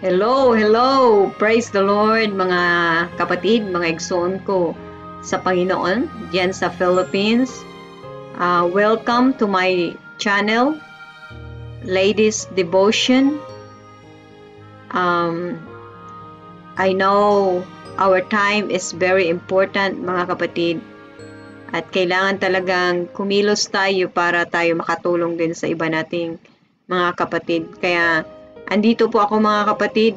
Hello, hello! Praise the Lord mga kapatid, mga igsoon ko sa Panginoon diyan sa Philippines. Welcome to my channel, Ladies Devotion. I know our time is very important mga kapatid at kailangan talagang kumilos tayo para tayo makatulong din sa iba nating mga kapatid. Kaya andito po ako mga kapatid,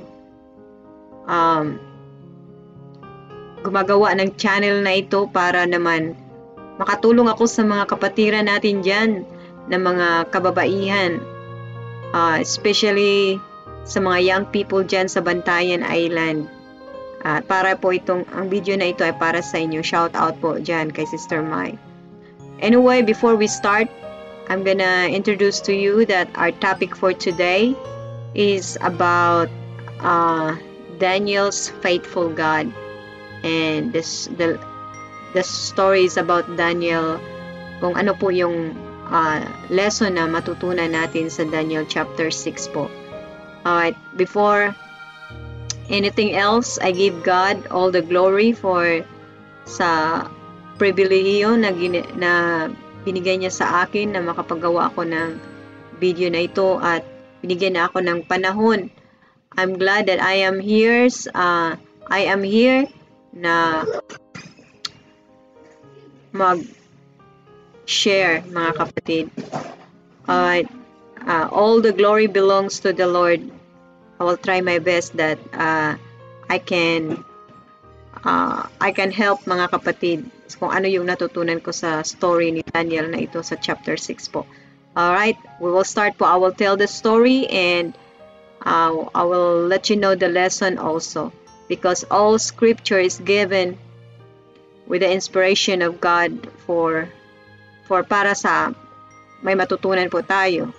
gumagawa ng channel na ito para naman makatulong ako sa mga kapatiran natin dyan na mga kababaihan, especially sa mga young people dyan sa Bantayan Island. Para po ang video na ito ay para sa inyo. Shout out po dyan kay Sister Mai. Anyway, before we start, I'm gonna introduce to you that our topic for today is about Daniel's faithful God, and the story is about Daniel, kung ano po yung lesson na matutunan natin sa Daniel chapter 6 po. Alright, before anything else, I give God all the glory for sa pribilehiyo na binigay niya sa akin na makapagawa ako ng video na ito at binigyan na ako ng panahon. I'm glad that I am here na mag-share mga kapatid. All the glory belongs to the Lord. I will try my best that I can help mga kapatid kung ano yung natutunan ko sa story ni Daniel na ito sa chapter 6 po. Alright, we will start po. I will tell the story and I will let you know the lesson also, because all scripture is given with the inspiration of God for para sa may matutunan po tayo.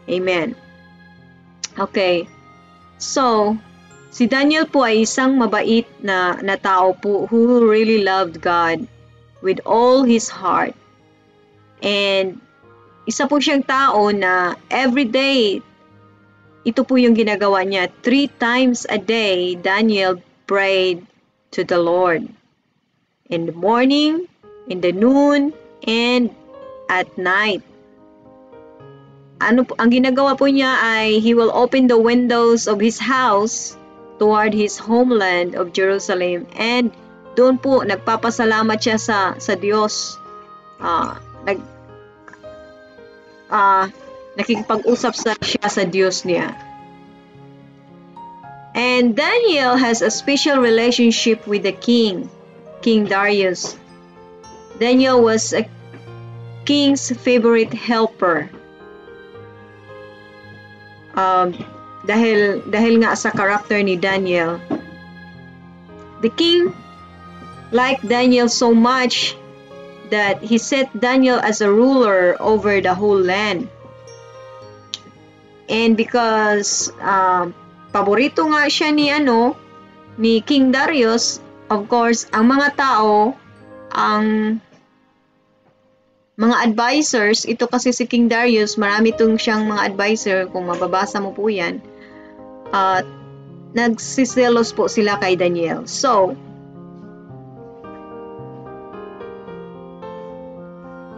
Amen. Okay. So, si Daniel po ay isang mabait na tao po who really loved God with all his heart. And isa po siyang tao na everyday, ito po yung ginagawa niya. 3 times a day, Daniel prayed to the Lord. In the morning, in the noon, and at night. Ang ginagawa po niya ay he will open the windows of his house toward his homeland of Jerusalem, and doon po nagpapasalamat siya sa Diyos. Nakikipag-usap siya sa Diyos niya. And Daniel has a special relationship with the king, King Darius. Daniel was a king's favorite helper. Dahil nga sa character ni Daniel, the king liked Daniel so much that he set Daniel as a ruler over the whole land. And because paborito nga siya ni King Darius, of course, ang mga tao, ang mga advisors, ito kasi si King Darius, marami itong siyang mga advisor, kung mababasa mo po yan, nagsiselos po sila kay Daniel. So,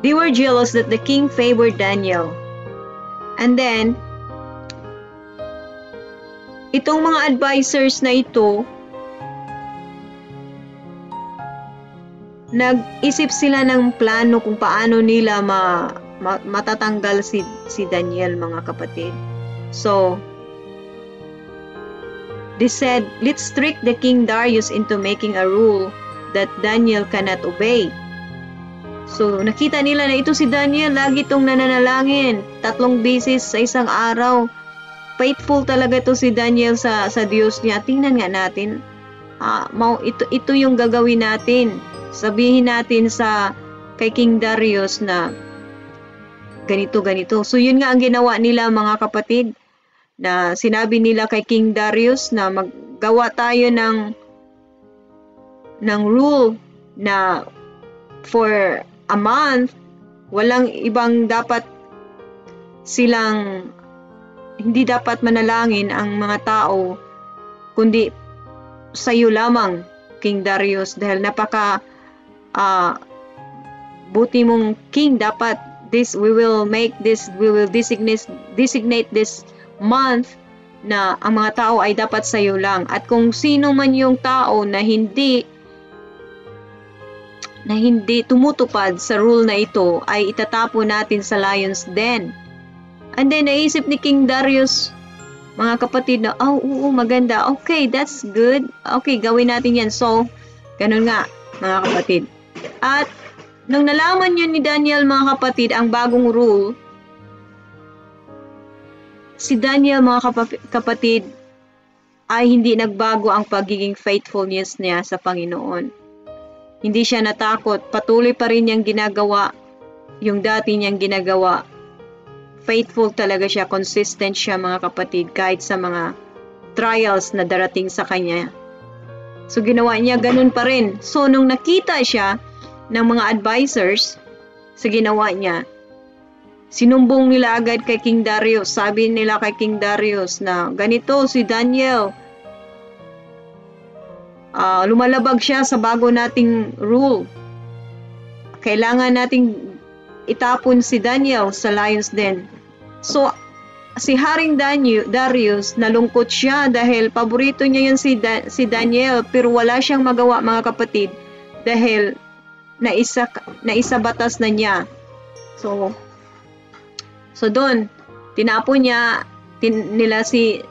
they were jealous that the king favored Daniel. And then, itong mga advisors na ito, nag-isip sila ng plano kung paano nila matatanggal si Daniel mga kapatid. So, they said, let's trick the King Darius into making a rule that Daniel cannot obey. So, nakita nila na ito si Daniel, lagi itong nananalangin 3 beses sa isang araw. Faithful talaga ito si Daniel sa Diyos niya. Tingnan nga natin, ito yung gagawin natin. Sabihin natin kay King Darius na ganito. So, yun nga ang ginawa nila mga kapatid, na sinabi nila kay King Darius na maggawa tayo ng rule na for a month, walang ibang hindi dapat manalangin ang mga tao kundi sa iyo lamang, King Darius, dahil napaka buti mong king. Dapat we will designate this month na ang mga tao ay dapat sa iyo lang. At kung sino man yung tao na hindi tumutupad sa rule na ito, ay itatapon natin sa lion's den. And then naisip ni King Darius, mga kapatid, na oo, maganda, okay, that's good, okay, gawin natin yan. So ganun nga, mga kapatid. At nung nalaman yun ni Daniel, mga kapatid, ang bagong rule, si Daniel, mga kapatid, ay hindi nagbago ang pagiging faithfulness niya sa Panginoon. Hindi siya natakot. Patuloy pa rin niyang ginagawa yung dati niyang ginagawa. Faithful talaga siya, consistent siya, mga kapatid, kahit sa mga trials na darating sa kanya. So ginawa niya ganun pa rin. So nung nakita siya ng mga advisors sa ginawa niya, sinumbong nila agad kay King Darius. Sabi nila kay King Darius na ganito si Daniel, lumalabag siya sa bago nating rule. Kailangan nating itapon si Daniel sa lion's den. So si Haring Darius, nalungkot siya dahil paborito niya yun si Daniel, pero wala siyang magawa, mga kapatid, dahil naisa batas na niya. So doon, tinapon nila si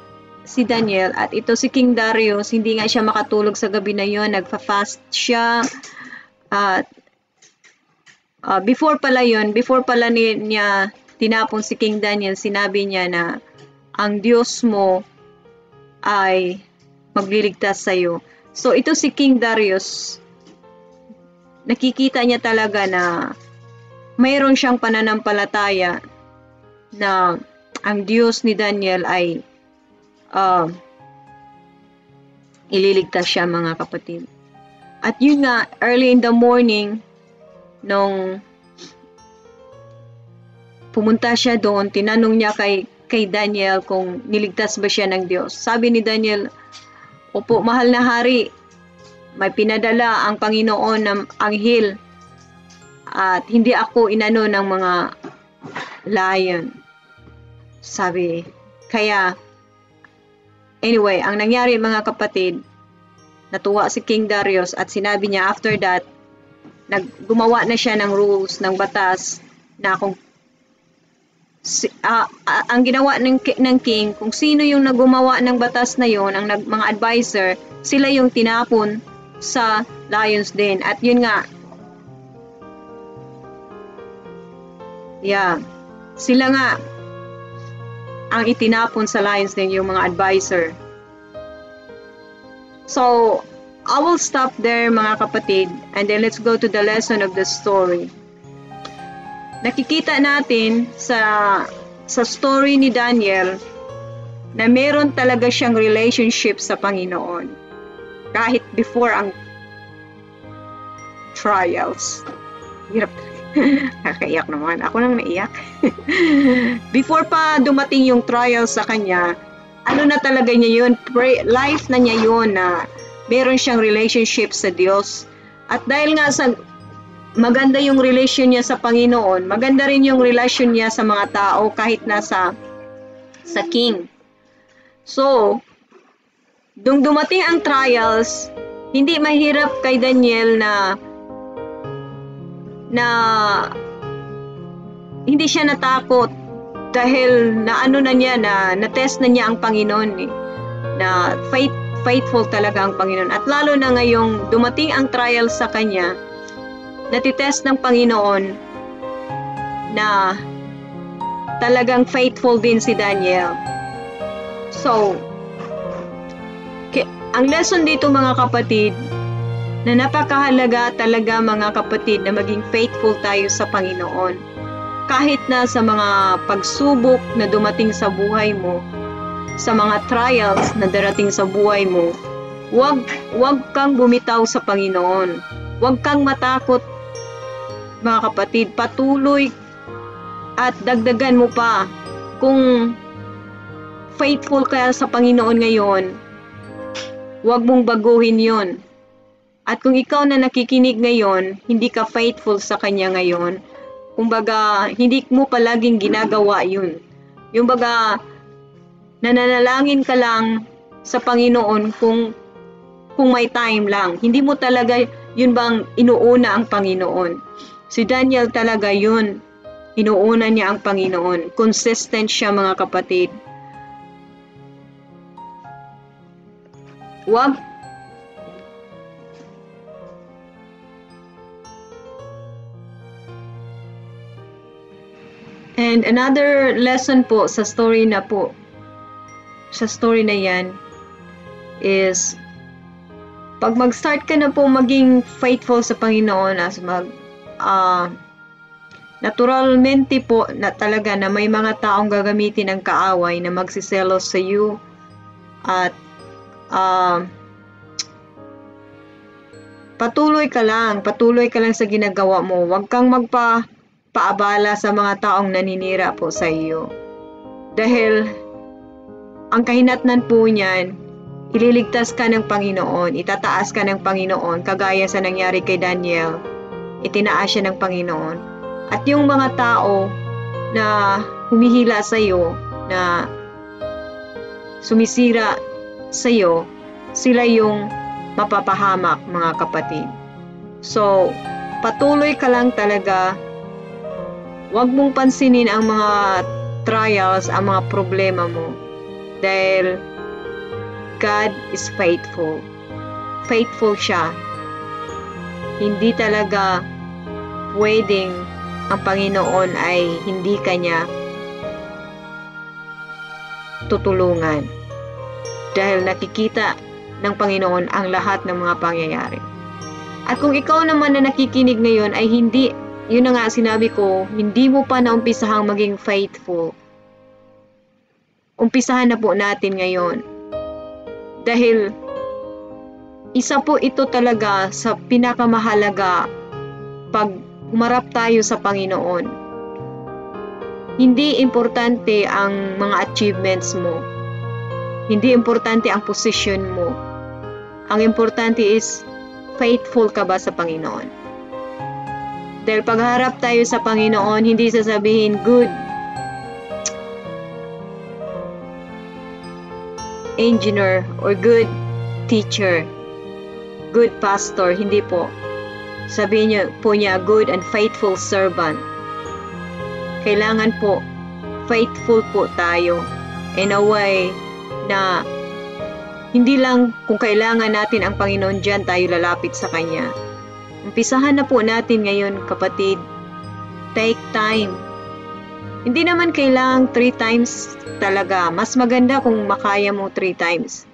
Daniel. At ito si King Darius, hindi nga siya makatulog sa gabi na yon, nagfa-fast siya. At before pala niya tinapon si King Daniel, sinabi niya na ang Diyos mo ay magliligtas sa iyo. So ito si King Darius, nakikita niya talaga na mayroon siyang pananampalataya na ang Diyos ni Daniel ay ililigtas siya, mga kapatid. At yun nga, early in the morning, nung pumunta siya doon, tinanong niya kay Daniel kung niligtas ba siya ng Diyos. Sabi ni Daniel, opo, mahal na hari, may pinadala ang Panginoon ng anghel at hindi ako inano ng mga lion. Sabi, kaya anyway, ang nangyari, mga kapatid, natuwa si King Darius at sinabi niya after that, gumawa na siya ng rules, ng batas, na kung ang ginawa ng king, kung sino yung naggumawa ng batas na yon, ang mga advisor, sila yung tinapon sa lion's den. At yun nga, sila nga ang itinapon sa lion's den, yung mga advisor. So I will stop there, mga kapatid, and then let's go to the lesson of the story. Nakikita natin sa story ni Daniel na meron talaga siyang relationship sa Panginoon kahit before ang trials. Hirap. Nakakaiyak naman. Ako lang naiyak. Before pa dumating yung trials sa kanya, ano na talaga niya yun? Life na niya yun na meron siyang relationship sa Diyos. At dahil nga maganda yung relation niya sa Panginoon, maganda rin yung relation niya sa mga tao kahit nasa sa king. So, nung dumating ang trials, hindi mahirap kay Daniel na hindi siya natakot dahil na-test na niya ang Panginoon na faithful talaga ang Panginoon. At lalo na ngayong dumating ang trial sa kanya, natitest ng Panginoon na talagang faithful din si Daniel. So, ang lesson dito, mga kapatid, na napakahalaga talaga, mga kapatid, na maging faithful tayo sa Panginoon. Kahit na sa mga pagsubok na dumating sa buhay mo, sa mga trials na darating sa buhay mo, wag kang bumitaw sa Panginoon. Wag kang matakot, mga kapatid. Patuloy at dagdagan mo pa. Kung faithful ka sa Panginoon ngayon, huwag mong baguhin yon. At kung ikaw na nakikinig ngayon, hindi ka faithful sa Kanya ngayon, kumbaga, hindi mo palaging ginagawa yun. Yung baga, nananalangin ka lang sa Panginoon kung may time lang. Hindi mo talaga yun bang inuuna ang Panginoon. Si Daniel talaga yun. Inuuna niya ang Panginoon. Consistent siya, mga kapatid. Wag And another lesson po sa story na yan is pag mag-start ka na po maging faithful sa Panginoon as naturalmente po na talaga na may mga taong gagamitin ng kaaway na magsiselos sa iyo at patuloy ka lang sa ginagawa mo. Huwag kang paabala sa mga taong naninira po sa iyo. Dahil ang kahinatnan po niyan, ililigtas ka ng Panginoon, itataas ka ng Panginoon, kagaya sa nangyari kay Daniel, itinaas siya ng Panginoon. At yung mga tao na humihila sa iyo, na sumisira sa iyo, sila yung mapapahamak, mga kapatid. So, patuloy ka lang talaga. Huwag mong pansinin ang mga trials, ang mga problema mo. Dahil God is faithful. Faithful siya. Hindi talaga pwedeng ang Panginoon ay hindi kanya tutulungan. Dahil nakikita ng Panginoon ang lahat ng mga pangyayari. At kung ikaw naman na nakikinig ngayon ay hindi, yun na nga sinabi ko, hindi mo pa naumpisahang maging faithful. Umpisahan na po natin ngayon. Dahil isa po ito talaga sa pinakamahalaga pag humarap tayo sa Panginoon. Hindi importante ang mga achievements mo. Hindi importante ang posisyon mo. Ang importante is, faithful ka ba sa Panginoon? Dahil pagharap tayo sa Panginoon, hindi sasabihin, good engineer or good teacher, good pastor. Hindi po. Sabihin niyo po niya, good and faithful servant. Kailangan po, faithful po tayo in a way na hindi lang kung kailangan natin ang Panginoon dyan tayo lalapit sa Kanya. Umpisahan na po natin ngayon, kapatid. Take time. Hindi naman kailangang 3 times talaga. Mas maganda kung makaya mo 3 times.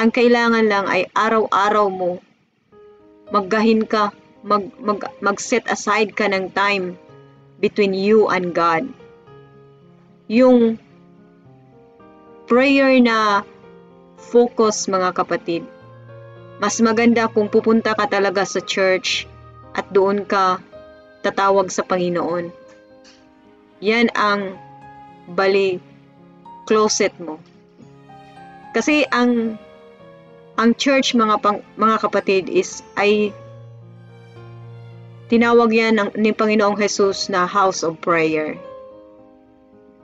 Ang kailangan lang ay araw-araw mo maggahin ka, mag-set aside ka ng time between you and God. Yung prayer na focus, mga kapatid. Mas maganda kung pupunta ka talaga sa church at doon ka tatawag sa Panginoon. Yan ang closet mo. Kasi ang church, mga kapatid, ay tinawag yan ni Panginoong Jesus na house of prayer.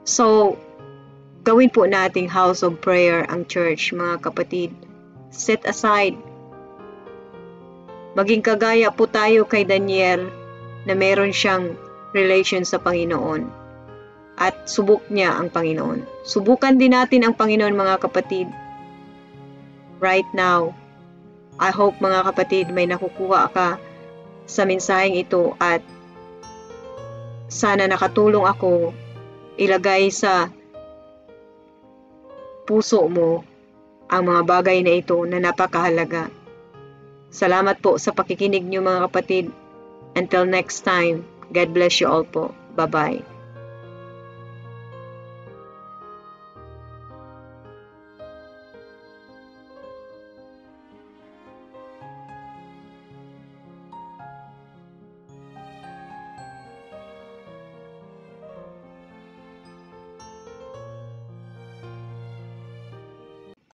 So, gawin po nating house of prayer ang church, mga kapatid. Set aside. Maging kagaya po tayo kay Daniel na meron siyang relation sa Panginoon. At subok niya ang Panginoon. Subukan din natin ang Panginoon, mga kapatid. Right now, I hope, mga kapatid, may nakukuha ka sa mensaheng ito at sana nakatulong ako ilagay sa puso mo ang mga bagay na ito na napakahalaga. Salamat po sa pakikinig niyo, mga kapatid. Until next time, God bless you all po. Bye-bye.